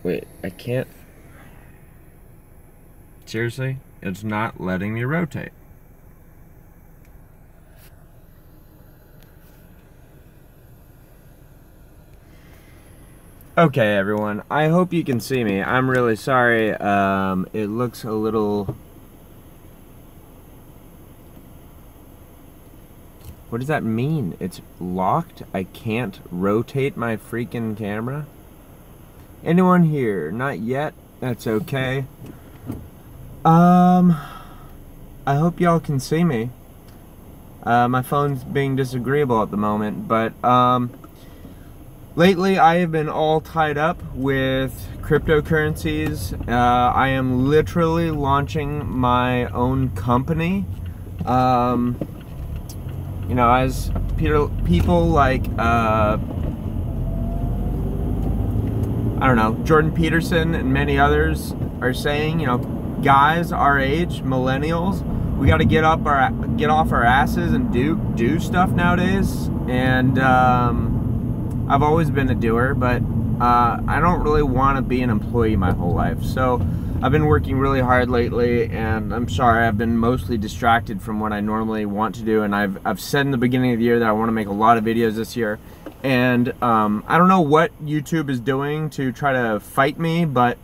Wait, I can't. Seriously? It's not letting me rotate. Okay, everyone. I hope you can see me. I'm really sorry. It looks a little... What does that mean? It's locked? I can't rotate my freaking camera? Anyone here? Not yet? That's okay. I hope y'all can see me. My phone's being disagreeable at the moment, but, lately I have been all tied up with cryptocurrencies. I am literally launching my own company. You know, as people like, I don't know, Jordan Peterson and many others are saying, you know, guys our age, millennials, we got to get off our asses and do stuff nowadays. And I've always been a doer, but I don't really want to be an employee my whole life. So I've been working really hard lately, and I'm sorry, I've been mostly distracted from what I normally want to do. And I've said in the beginning of the year that I want to make a lot of videos this year. And I don't know what YouTube is doing to try to fight me, but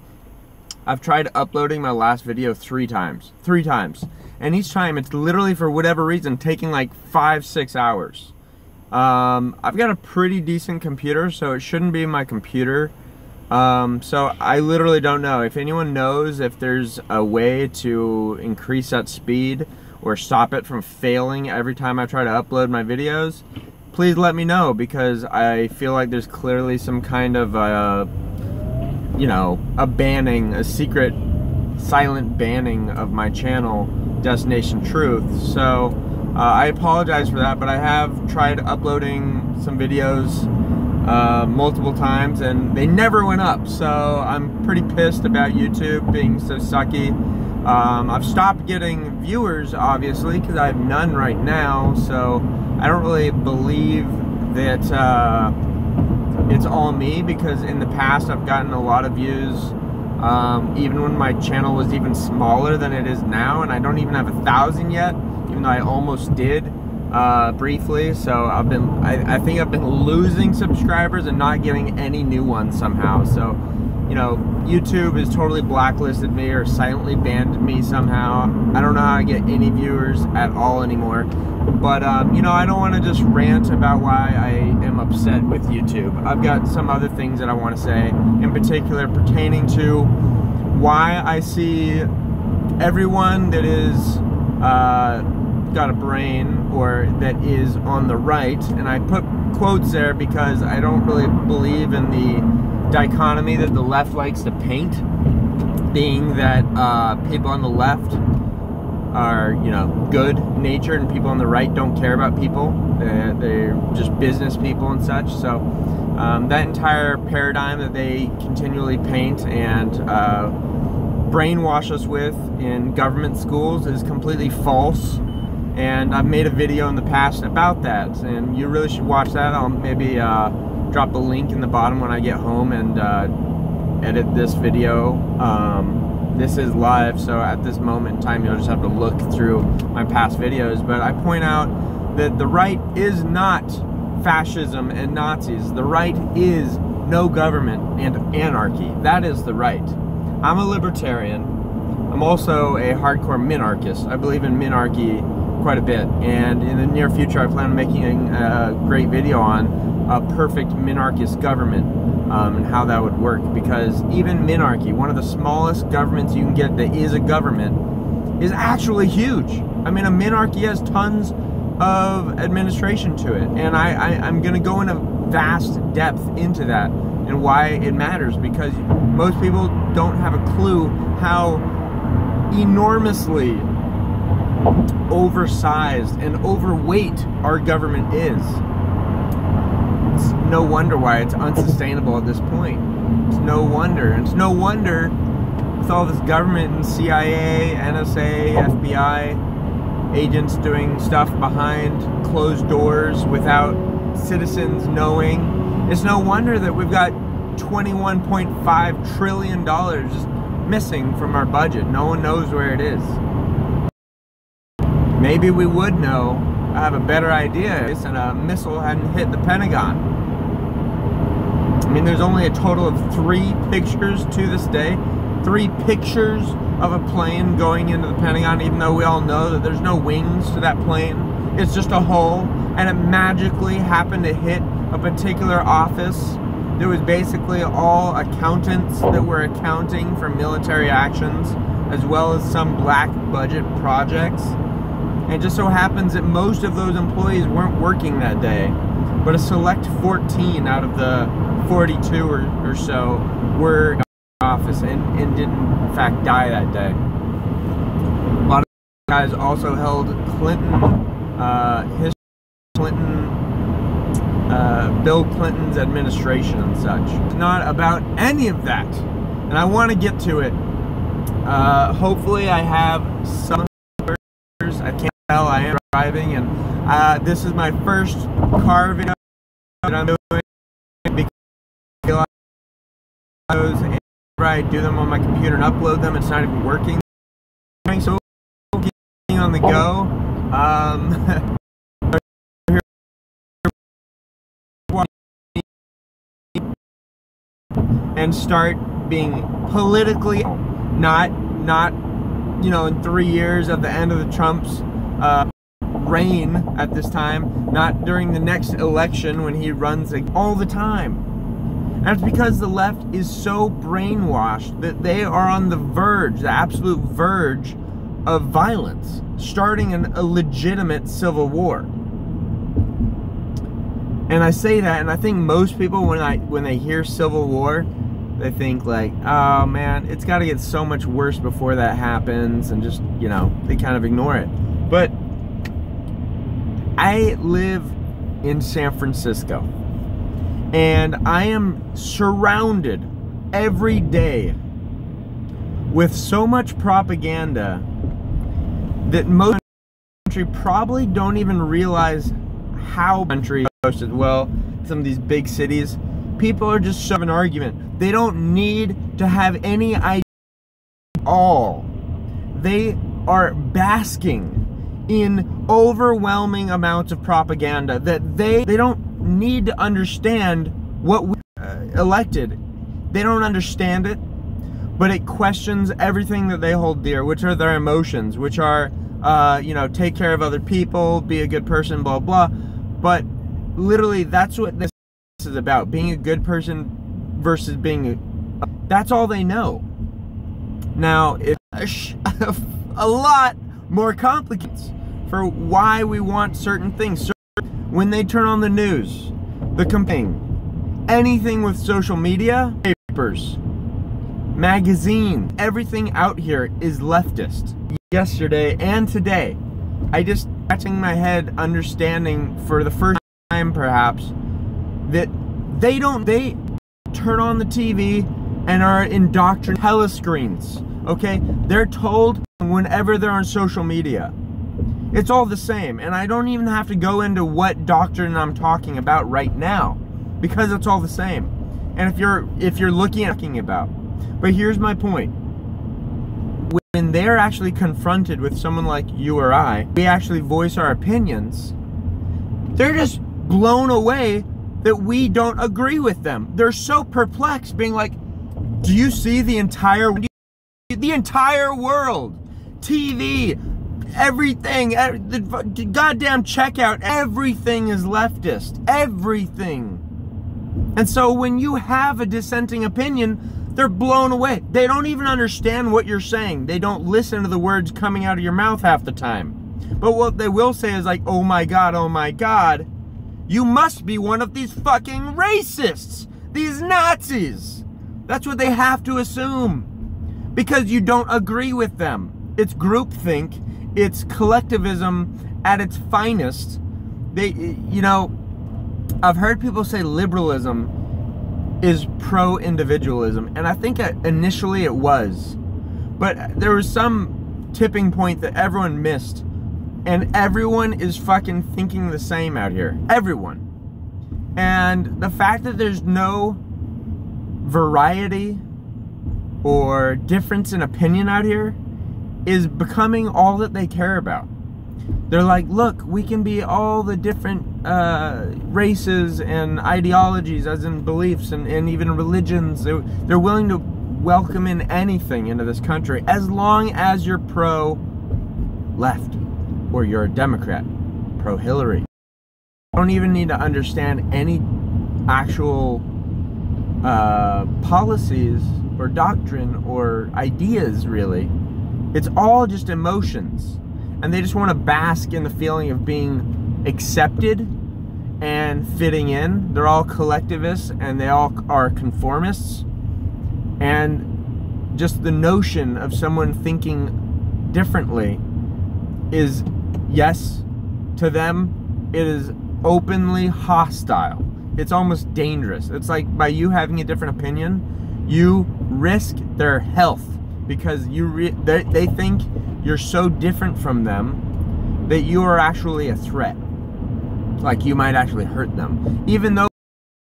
I've tried uploading my last video 3 times. 3 times. And each time it's literally, for whatever reason, taking like 5-6 hours. I've got a pretty decent computer, so it shouldn't be my computer. So I literally don't know. If anyone knows if there's a way to increase that speed or stop it from failing every time I try to upload my videos, please let me know, because I feel like there's clearly some kind of, you know, a secret silent banning of my channel, Destination Truth. So I apologize for that, but I have tried uploading some videos multiple times and they never went up. So I'm pretty pissed about YouTube being so sucky. I've stopped getting viewers, obviously, because I have none right now. So I don't really believe that it's all me, because in the past I've gotten a lot of views, even when my channel was even smaller than it is now, and I don't even have 1,000 yet, even though I almost did briefly. So I think I've been losing subscribers and not getting any new ones somehow. So, you know, YouTube has totally blacklisted me or silently banned me somehow. I don't know how I get any viewers at all anymore. But, you know, I don't want to just rant about why I am upset with YouTube. I've got some other things that I want to say, in particular pertaining to why I see everyone that is got a brain, or that is on the right, and I put quotes there because I don't really believe in the dichotomy that the left likes to paint, being that people on the left are, you know, good natured and people on the right don't care about people. They're just business people and such. So that entire paradigm that they continually paint and brainwash us with in government schools is completely false. And I've made a video in the past about that, and you really should watch that. I'll maybe drop a link in the bottom when I get home and edit this video. This is live, so at this moment in time you'll just have to look through my past videos. But I point out that the right is not fascism and Nazis. The right is no government and anarchy. That is the right. I'm a libertarian. I'm also a hardcore minarchist. I believe in minarchy quite a bit, and in the near future I plan on making a great video on a perfect minarchist government, and how that would work, because even minarchy, one of the smallest governments you can get that is a government, is actually huge. I mean, a minarchy has tons of administration to it, and I'm going to go in a vast depth into that and why it matters, because most people don't have a clue how enormously oversized and overweight our government is. It's no wonder why it's unsustainable at this point. It's no wonder. And it's no wonder with all this government and CIA, NSA, FBI agents doing stuff behind closed doors without citizens knowing. It's no wonder that we've got $21.5 trillion just missing from our budget. No one knows where it is. Maybe we would know, have a better idea, and a missile hadn't hit the Pentagon. I mean, there's only a total of 3 pictures to this day. 3 pictures of a plane going into the Pentagon, even though we all know that there's no wings to that plane. It's just a hole, and it magically happened to hit a particular office. There was basically all accountants that were accounting for military actions, as well as some black budget projects. And it just so happens that most of those employees weren't working that day, but a select 14 out of the 42 or so were in office and didn't in fact die that day. A lot of guys also held Bill Clinton's administration and such. It's not about any of that, and I want to get to it. Hopefully I have some answers. I can't tell, I am driving, and this is my first car video that I'm doing, because I do them on my computer and upload them, it's not even working. So getting on the go. And start being politically, not you know, in 3 years at the end of the Trump's reign at this time, not during the next election when he runs all the time. And it's because the left is so brainwashed that they are on the verge, the absolute verge of violence, starting a legitimate civil war. And I say that, and I think most people, when they hear civil war, they think like, oh man, it's got to get so much worse before that happens, and just, you know, they kind of ignore it. But I live in San Francisco, and I am surrounded every day with so much propaganda that most country probably don't even realize how country posted. Well, some of these big cities, people are just shoving an argument. They don't need to have any idea at all. They are basking in overwhelming amounts of propaganda that they don't need to understand what we elected. They don't understand it, but it questions everything that they hold dear, which are their emotions, which are, you know, take care of other people, be a good person, blah, blah. But literally, that's what this is about, being a good person versus being that's all they know. Now, it's a lot more complicated for why we want certain things. So when they turn on the news, the campaign, anything with social media, papers, magazine, everything out here is leftist. Yesterday and today, I just scratching my head, understanding for the first time perhaps, that they turn on the TV and are indoctrinated telescreens, okay? They're told whenever they're on social media. It's all the same, and I don't even have to go into what doctrine I'm talking about right now, because it's all the same. And if you're looking at talking about. But here's my point. When they're actually confronted with someone like you or I, we actually voice our opinions, they're just blown away that we don't agree with them. They're so perplexed, being like, do you see the entire world, TV, everything, the goddamn checkout, everything is leftist, everything. And so when you have a dissenting opinion, they're blown away. They don't even understand what you're saying. They don't listen to the words coming out of your mouth half the time. But what they will say is like, oh my God, you must be one of these fucking racists, these Nazis. That's what they have to assume, because you don't agree with them. It's groupthink, it's collectivism at its finest. You know, I've heard people say liberalism is pro-individualism, and I think initially it was, but there was some tipping point that everyone missed, and everyone is fucking thinking the same out here. Everyone. And the fact that there's no variety or difference in opinion out here is becoming all that they care about. They're like, look, we can be all the different races and ideologies, as in beliefs and even religions. They're willing to welcome in anything into this country as long as you're pro-left or you're a Democrat, pro-Hillary. You don't even need to understand any actual policies or doctrine or ideas, really. It's all just emotions. And they just want to bask in the feeling of being accepted and fitting in. They're all collectivists and they all are conformists. And just the notion of someone thinking differently is, yes, to them, it is openly hostile. It's almost dangerous. It's like by you having a different opinion, you risk their health because they think you're so different from them that you are actually a threat. Like you might actually hurt them. Even though,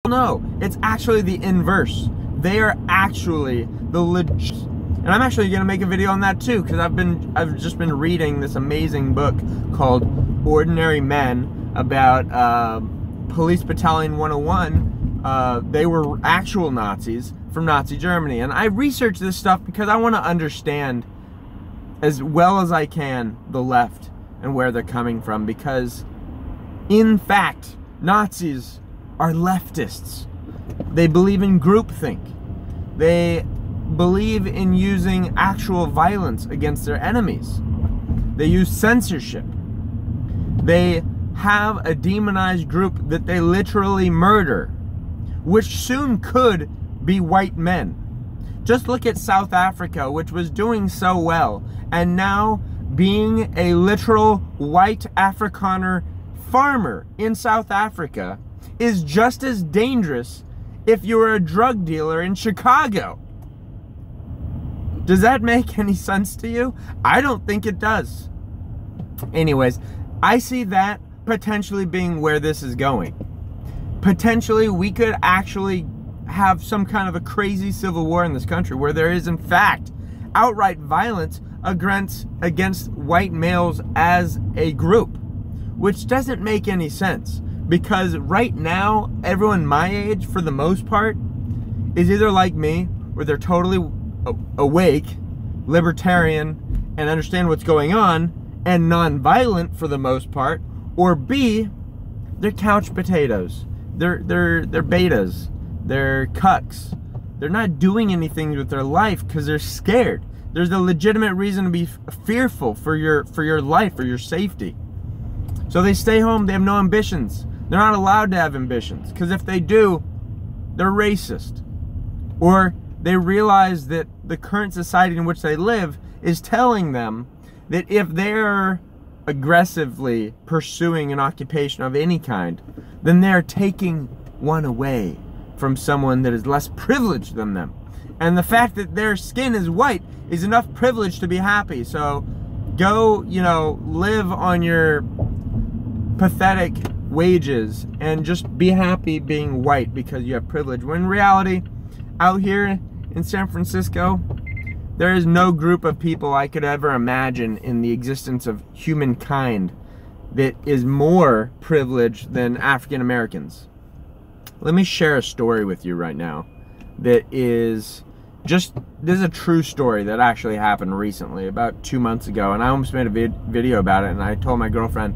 no, it's actually the inverse. They are actually the legit. And I'm actually gonna make a video on that too, because I've just been reading this amazing book called Ordinary Men about Police Battalion 101. They were actual Nazis from Nazi Germany. And I researched this stuff because I want to understand as well as I can the left and where they're coming from, because in fact Nazis are leftists. They believe in groupthink. They believe in using actual violence against their enemies. They use censorship. They have a demonized group that they literally murder, which soon could be white men. Just look at South Africa, which was doing so well, and now being a literal white Afrikaner farmer in South Africa is just as dangerous if you were a drug dealer in Chicago. Does that make any sense to you? I don't think it does. Anyways, I see that potentially being where this is going. Potentially, we could actually have some kind of a crazy civil war in this country where there is, in fact, outright violence against white males as a group, which doesn't make any sense. Because right now, everyone my age, for the most part, is either like me, where they're totally awake, libertarian, and understand what's going on, and non-violent for the most part, or B, they're couch potatoes. They're betas. They're cucks. They're not doing anything with their life because they're scared. There's a legitimate reason to be fearful for your life, for your safety. So they stay home. They have no ambitions. They're not allowed to have ambitions, because if they do, they're racist. Or they realize that the current society in which they live is telling them that if they're aggressively pursuing an occupation of any kind, then they're taking one away from someone that is less privileged than them. And the fact that their skin is white is enough privilege to be happy. So go, live on your pathetic wages and just be happy being white because you have privilege. When in reality, out here in San Francisco, there is no group of people I could ever imagine in the existence of humankind that is more privileged than African Americans. Let me share a story with you right now that is this is a true story that actually happened recently, about 2 months ago, and I almost made a video about it, and I told my girlfriend,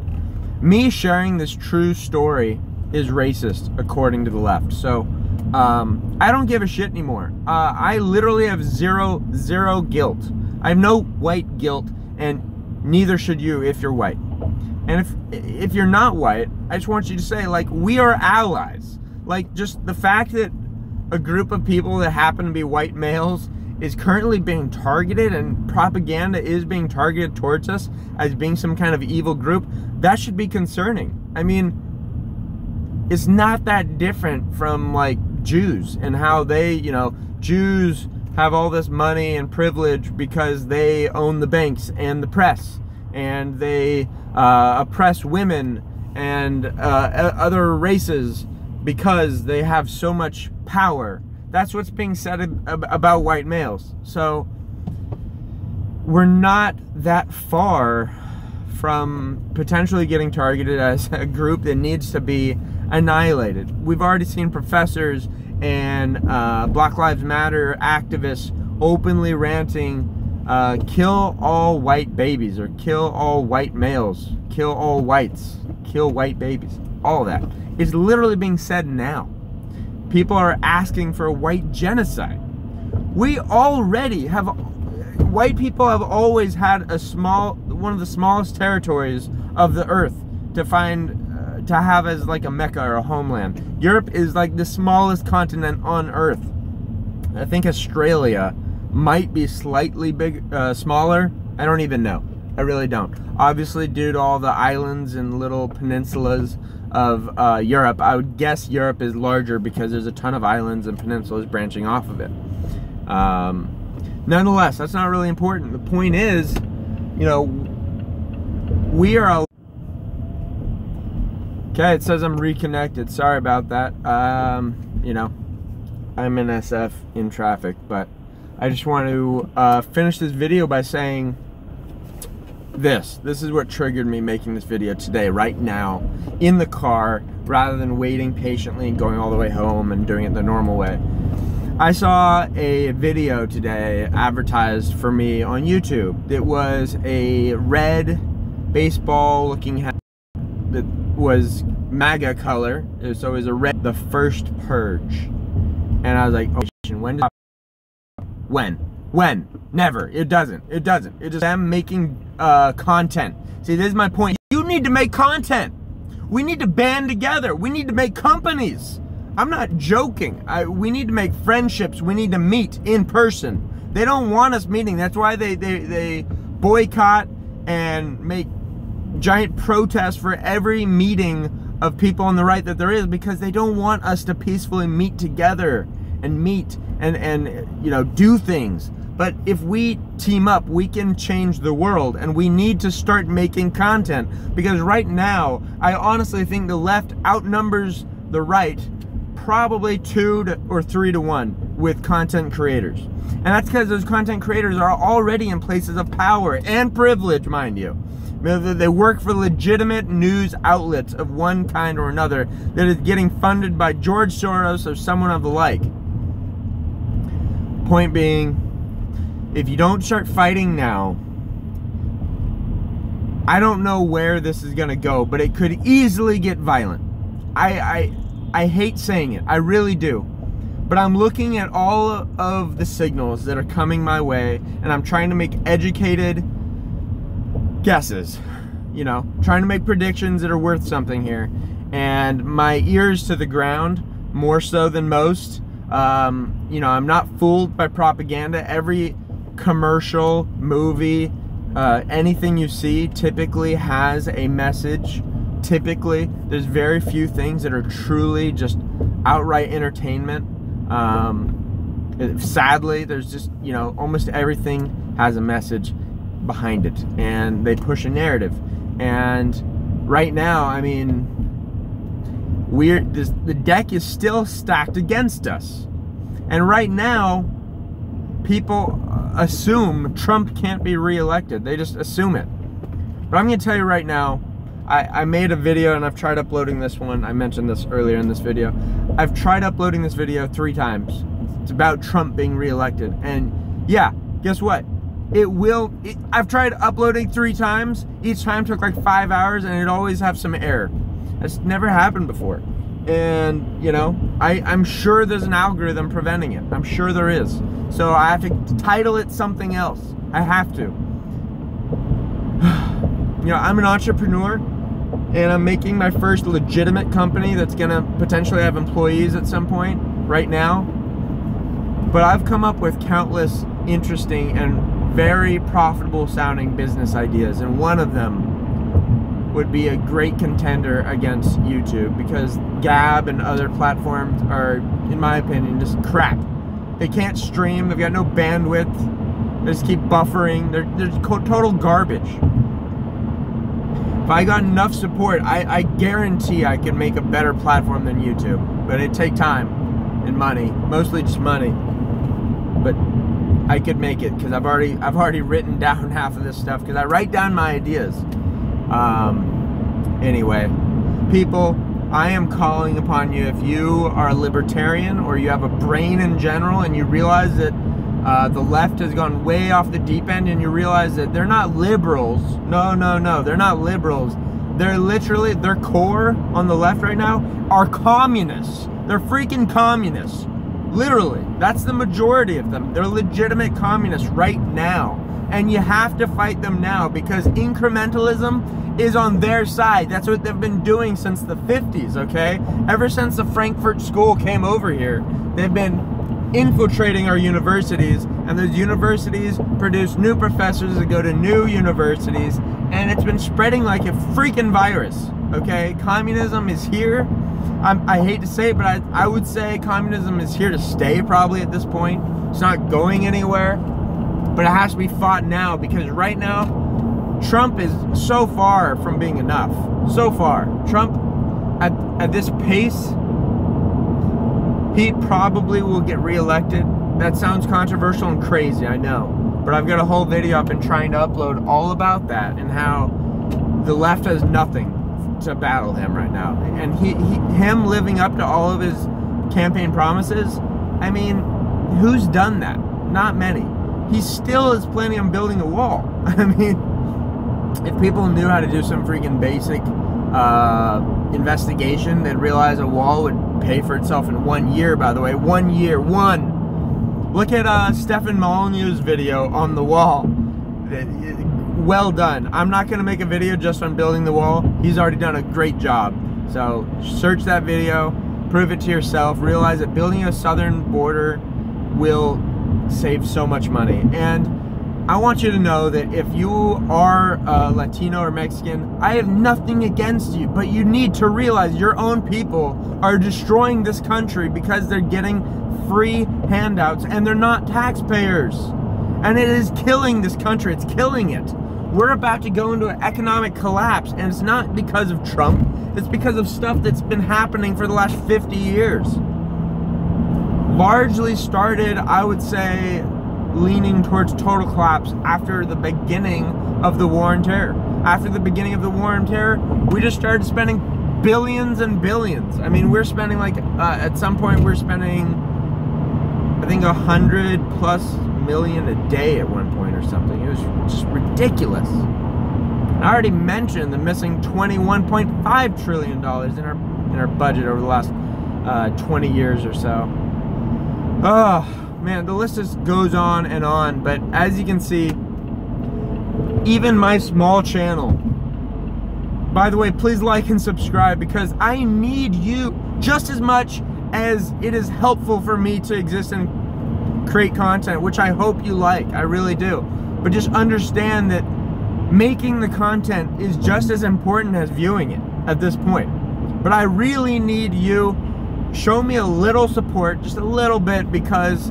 me sharing this true story is racist according to the left. So I don't give a shit anymore. I literally have zero guilt. I have no white guilt, and neither should you if you're white. And if you're not white, I just want you to say, like, we are allies. Like, just the fact that a group of people that happen to be white males is currently being targeted, and propaganda is being targeted towards us as being some kind of evil group, that should be concerning. I mean, it's not that different from, like, Jews and how they, Jews have all this money and privilege because they own the banks and the press, and they oppress women and other races because they have so much power That's what's being said about white males. So we're not that far from potentially getting targeted as a group that needs to be annihilated. We've already seen professors and Black Lives Matter activists openly ranting, kill all white babies, or kill all white males, kill all whites, kill white babies. All of that is literally being said now. People are asking for a white genocide. We already have, white people have always had one of the smallest territories of the earth to have as like a Mecca or a homeland. Europe is like the smallest continent on earth. I think Australia might be slightly smaller. I don't even know. I really don't. Obviously, due to all the islands and little peninsulas of Europe, I would guess Europe is larger because there's a ton of islands and peninsulas branching off of it. Nonetheless, that's not really important. The point is, you know, we are. Okay, it says I'm reconnected. Sorry about that. You know, I'm in SF in traffic, but I just want to finish this video by saying this is what triggered me making this video today, right now, in the car, rather than waiting patiently and going all the way home and doing it the normal way. I saw a video today advertised for me on YouTube. It was a red baseball looking hat that was MAGA color, so it was a red, the first purge. And I was like, oh, when? Never. It doesn't. It just them making content. See, this is my point. You need to make content. We need to band together. We need to make companies. I'm not joking. We need to make friendships. We need to meet in person. They don't want us meeting. That's why they boycott and make giant protests for every meeting of people on the right that there is, because they don't want us to peacefully meet together and meet and you know, do things. But if we team up, we can change the world, and we need to start making content, because right now I honestly think the left outnumbers the right probably 2 or 3 to 1 with content creators. And that's because those content creators are already in places of power and privilege, mind you. They work for legitimate news outlets of one kind or another that is getting funded by George Soros or someone of the like. Point being, if you don't start fighting now, I don't know where this is gonna go, but it could easily get violent. I hate saying it, I really do. But I'm looking at all of the signals that are coming my way, and I'm trying to make educated guesses, you know, trying to make predictions that are worth something here. And my ears to the ground, more so than most. You know, I'm not fooled by propaganda. Every commercial, movie, anything you see typically has a message. Typically, there's very few things that are truly just outright entertainment. Sadly, there's just, you know, almost everything has a message behind it, and they push a narrative. And right now, I mean, the deck is still stacked against us. And right now, people assume Trump can't be reelected. They just assume it. But I'm going to tell you right now, I made a video, and I've tried uploading this one. I mentioned this earlier in this video. I've tried uploading this video 3 times. It's about Trump being reelected. And yeah, guess what? I've tried uploading 3 times. Each time took like 5 hours, and it always have some error. That's never happened before. And, you know, I'm sure there's an algorithm preventing it. I'm sure there is. So I have to title it something else. I have to. You know, I'm an entrepreneur, and I'm making my first legitimate company that's gonna potentially have employees at some point right now. But I've come up with countless interesting and very profitable sounding business ideas, and one of them would be a great contender against YouTube, because Gab and other platforms are, in my opinion, just crap. They can't stream, they've got no bandwidth, they just keep buffering, they're total garbage. If I got enough support, I guarantee I can make a better platform than YouTube, but it'd take time, and and money, mostly just money. But I could make it because I've already written down half of this stuff because I write down my ideas. Anyway, people, I am calling upon you. If you are a libertarian or you have a brain in general and you realize that the left has gone way off the deep end and you realize that they're not liberals. No, they're not liberals. They're literally, their core on the left right now are communists. They're freaking communists. Literally, that's the majority of them. They're legitimate communists right now. And you have to fight them now because incrementalism is on their side. That's what they've been doing since the 50s, okay? Ever since the Frankfurt School came over here, they've been infiltrating our universities, and those universities produce new professors that go to new universities, and it's been spreading like a freaking virus, okay? Communism is here. I hate to say it, but I would say communism is here to stay probably at this point. It's not going anywhere, but it has to be fought now because right now, Trump is so far from being enough. So far. Trump, at this pace, he probably will get reelected. That sounds controversial and crazy, I know. But I've got a whole video I've been trying to upload all about that and how the left has nothing to battle him right now. And him living up to all of his campaign promises, I mean, who's done that? Not many. He still is planning on building a wall. I mean, if people knew how to do some freaking basic investigation, they'd realize a wall would pay for itself in 1 year, by the way. 1 year. Look at Stefan Molyneux's video on the wall. Well done. I'm not going to make a video just on building the wall. He's already done a great job. So search that video, prove it to yourself, realize that building a southern border will save so much money. And I want you to know that if you are Latino or Mexican, I have nothing against you, but you need to realize your own people are destroying this country because they're getting free handouts and they're not taxpayers. And it is killing this country. It's killing it. We're about to go into an economic collapse, and it's not because of Trump. It's because of stuff that's been happening for the last 50 years. Largely started, I would say, leaning towards total collapse after the beginning of the War on Terror. After the beginning of the War on Terror, we just started spending billions and billions. I mean, we're spending like, at some point we're spending, I think 100+ million a day at one point or something. It was just ridiculous. I already mentioned the missing $21.5 trillion in our budget over the last 20 years or so. Oh, man, the list just goes on, but as you can see, even my small channel, by the way, please like and subscribe because I need you just as much as it is helpful for me to exist and create content, which I hope you like, I really do. But just understand that making the content is just as important as viewing it at this point. But I really need you. Show me a little support, just a little bit, because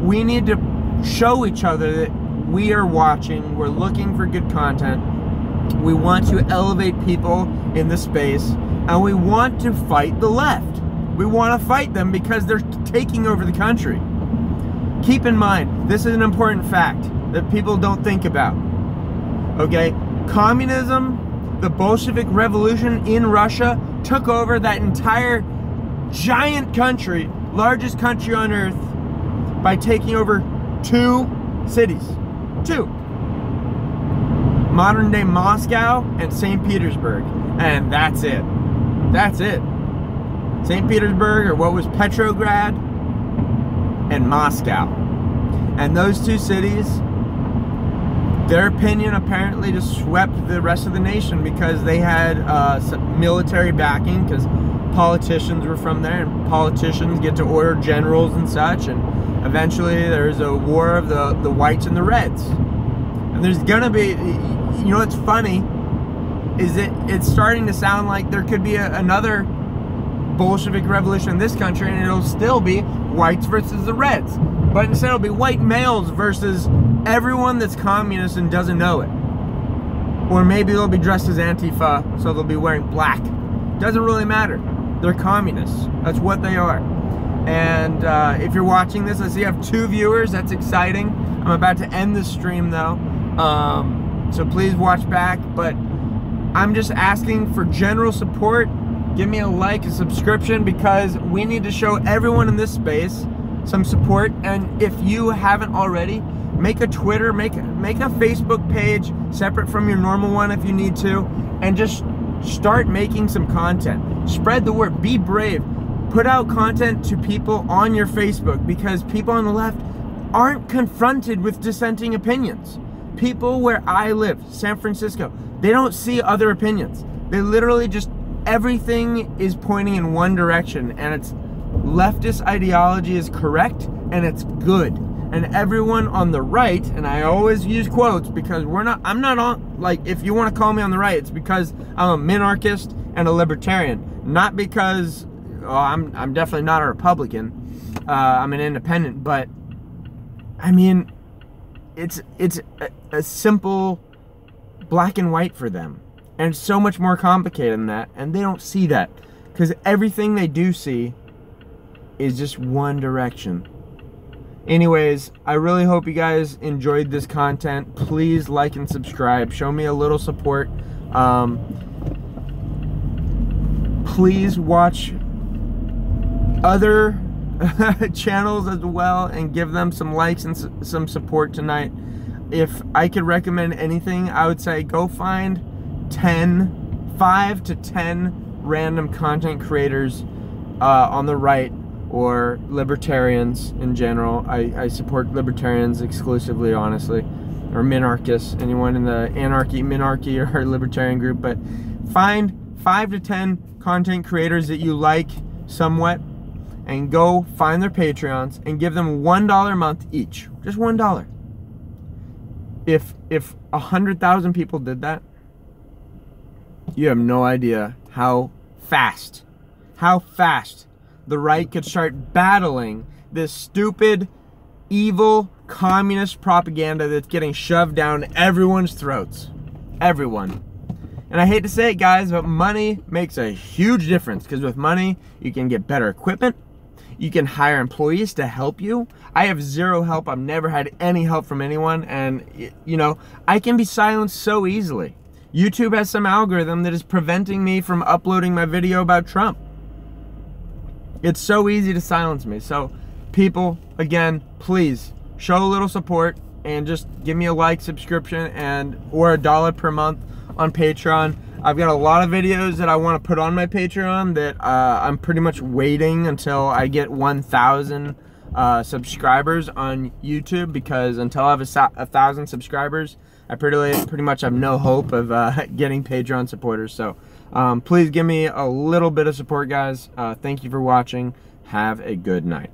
we need to show each other that we are watching, we're looking for good content, we want to elevate people in the space, and we want to fight the left. We want to fight them because they're taking over the country. Keep in mind, this is an important fact that people don't think about. Okay? Communism, the Bolshevik Revolution in Russia, took over that entire giant country, largest country on earth, by taking over 2 cities. 2. Modern day Moscow and St. Petersburg. And that's it. That's it. St. Petersburg, or what was Petrograd, and Moscow. And those 2 cities, their opinion apparently just swept the rest of the nation because they had some military backing, because politicians were from there, and politicians get to order generals and such, and eventually there's a war of the whites and the reds. And there's gonna be, you know what's funny, is that it's starting to sound like there could be another Bolshevik revolution in this country, and it'll still be whites versus the reds. But instead it'll be white males versus everyone that's communist and doesn't know it. Or maybe they'll be dressed as Antifa, so they'll be wearing black. Doesn't really matter. They're communists. That's what they are. And And if you're watching this, I see I have 2 viewers. That's exciting. I'm about to end this stream though. So please watch back. But I'm just asking for general support. Give me a like, a subscription, because we need to show everyone in this space some support. And if you haven't already, make a Twitter, make a Facebook page separate from your normal one if you need to, and just start making some content. Spread the word, be brave. Put out content to people on your Facebook, because people on the left aren't confronted with dissenting opinions. People where I live, San Francisco, they don't see other opinions. They literally just, everything is pointing in one direction, and it's leftist ideology is correct and it's good. And everyone on the right, and I always use quotes because I'm not on, like, if you want to call me on the right, it's because I'm a minarchist and a libertarian, not because I'm definitely not a Republican. I'm an independent, but I mean, it's a simple black and white for them. And it's so much more complicated than that, and they don't see that, because everything they do see is just one direction. Anyways, I really hope you guys enjoyed this content. Please like and subscribe. Show me a little support. Please watch other channels as well and give them some likes and some support tonight. If I could recommend anything, I would say go find 5 to 10 random content creators on the right, or libertarians in general. I support libertarians exclusively, honestly, or minarchists, anyone in the minarchy or libertarian group. But find 5 to 10 content creators that you like somewhat, and go find their Patreons and give them $1 a month each. Just $1. If 100,000 people did that, you have no idea how fast the right could start battling this stupid, evil, communist propaganda that's getting shoved down everyone's throats. Everyone. And I hate to say it, guys, but money makes a huge difference, because with money, you can get better equipment. You can hire employees to help you. I have zero help. I've never had any help from anyone. And, you know, I can be silenced so easily. YouTube has some algorithm that is preventing me from uploading my video about Trump. It's so easy to silence me. So, people, again, please show a little support and just give me a like, subscription, or $1 per month on Patreon. I've got a lot of videos that I want to put on my Patreon that I'm pretty much waiting until I get 1,000 subscribers on YouTube, because until I have 1,000 subscribers, I pretty much have no hope of getting Patreon supporters. So please give me a little bit of support, guys. Thank you for watching. Have a good night.